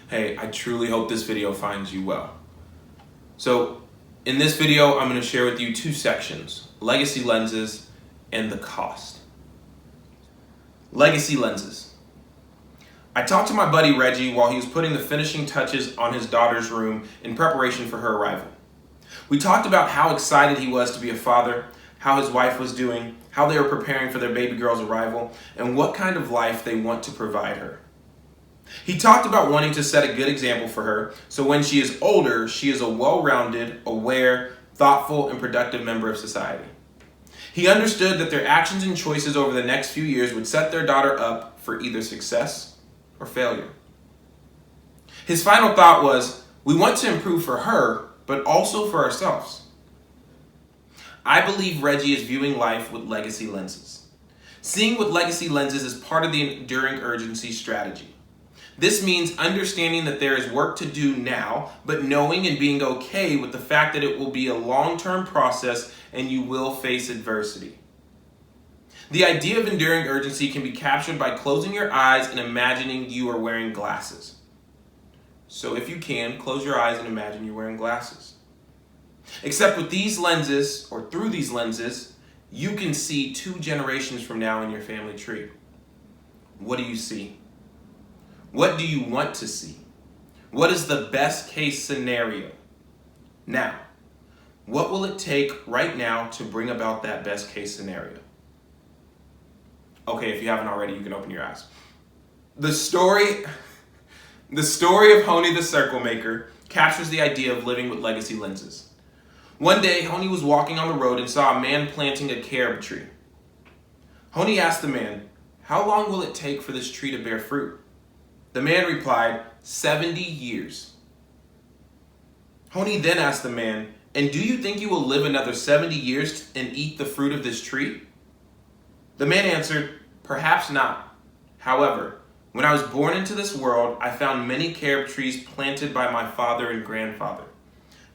Hey, I truly hope this video finds you well. So, in this video, I'm going to share with you two sections: legacy lenses and the cost. Legacy lenses. I talked to my buddy Reggie while he was putting the finishing touches on his daughter's room in preparation for her arrival. We talked about how excited he was to be a father, how his wife was doing, how they were preparing for their baby girl's arrival, and what kind of life they want to provide her. He talked about wanting to set a good example for her, so when she is older, she is a well-rounded, aware, thoughtful, and productive member of society. He understood that their actions and choices over the next few years would set their daughter up for either success or failure. His final thought was, we want to improve for her, but also for ourselves. I believe Reggie is viewing life with legacy lenses. Seeing with legacy lenses is part of the enduring urgency strategy. This means understanding that there is work to do now, but knowing and being okay with the fact that it will be a long-term process and you will face adversity. The idea of enduring urgency can be captured by closing your eyes and imagining you are wearing glasses. So if you can, close your eyes and imagine you're wearing glasses. Except with these lenses, or through these lenses, you can see 2 generations from now in your family tree. What do you see? What do you want to see? What is the best case scenario? Now, what will it take right now to bring about that best case scenario? Okay, if you haven't already, you can open your eyes. The story of Honi the Circle Maker captures the idea of living with legacy lenses. One day, Honi was walking on the road and saw a man planting a carob tree. Honi asked the man, "How long will it take for this tree to bear fruit?" The man replied, 70 years. Honi then asked the man, "And do you think you will live another 70 years and eat the fruit of this tree?" The man answered, "Perhaps not. However, when I was born into this world, I found many carob trees planted by my father and grandfather.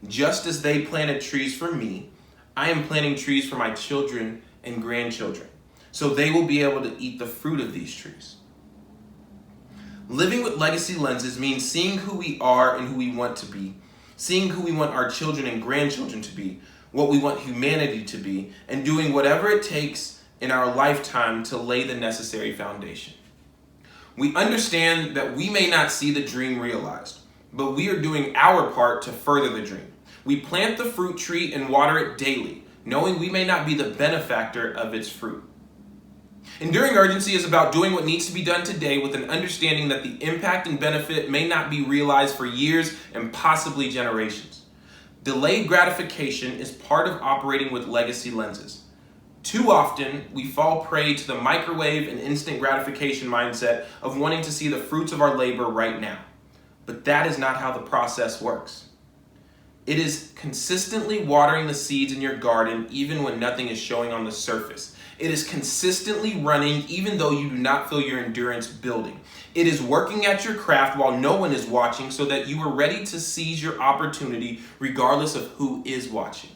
Just as they planted trees for me, I am planting trees for my children and grandchildren, so they will be able to eat the fruit of these trees." Living with legacy lenses means seeing who we are and who we want to be, seeing who we want our children and grandchildren to be, what we want humanity to be, and doing whatever it takes in our lifetime to lay the necessary foundation. We understand that we may not see the dream realized, but we are doing our part to further the dream. We plant the fruit tree and water it daily, knowing we may not be the benefactor of its fruit. Enduring urgency is about doing what needs to be done today with an understanding that the impact and benefit may not be realized for years and possibly generations. Delayed gratification is part of operating with legacy lenses. Too often, we fall prey to the microwave and instant gratification mindset of wanting to see the fruits of our labor right now. But that is not how the process works. It is consistently watering the seeds in your garden even when nothing is showing on the surface. It is consistently running even though you do not feel your endurance building. It is working at your craft while no one is watching so that you are ready to seize your opportunity regardless of who is watching.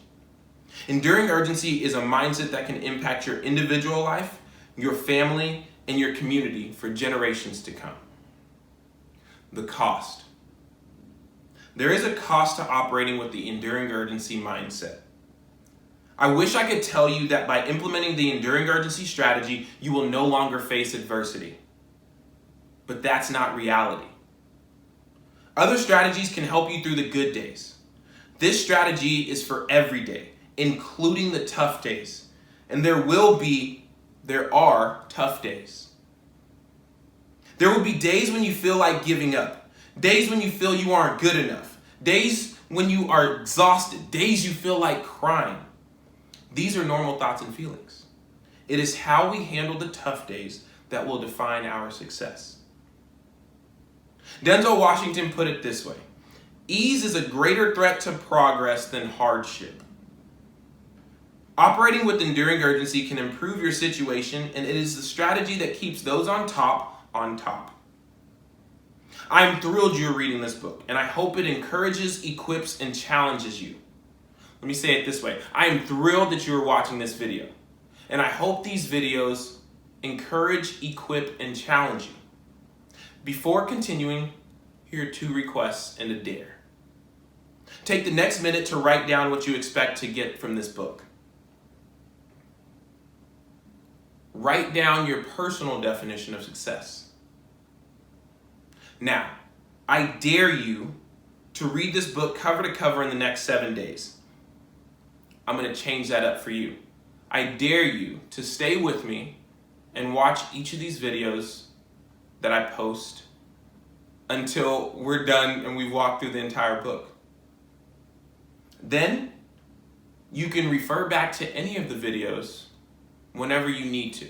Enduring urgency is a mindset that can impact your individual life, your family, and your community for generations to come. The cost. There is a cost to operating with the enduring urgency mindset. I wish I could tell you that by implementing the enduring urgency strategy, you will no longer face adversity. But that's not reality. Other strategies can help you through the good days. This strategy is for every day, including the tough days. And there are tough days. There will be days when you feel like giving up, days when you feel you aren't good enough, days when you are exhausted, days you feel like crying. These are normal thoughts and feelings. It is how we handle the tough days that will define our success. Denzel Washington put it this way: ease is a greater threat to progress than hardship. Operating with enduring urgency can improve your situation, and it is the strategy that keeps those on top on top. I'm thrilled you're reading this book, and I hope it encourages, equips, and challenges you. Let me say it this way. I am thrilled that you are watching this video, and I hope these videos encourage, equip, and challenge you. Before continuing, here are 2 requests and a dare. Take the next minute to write down what you expect to get from this book. Write down your personal definition of success. Now, I dare you to read this book cover to cover in the next 7 days. I'm going to change that up for you. I dare you to stay with me and watch each of these videos that I post until we're done and we've walked through the entire book. Then you can refer back to any of the videos whenever you need to.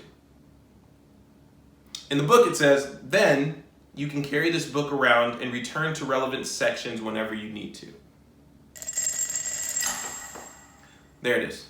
In the book it says, then you can carry this book around and return to relevant sections whenever you need to. There it is.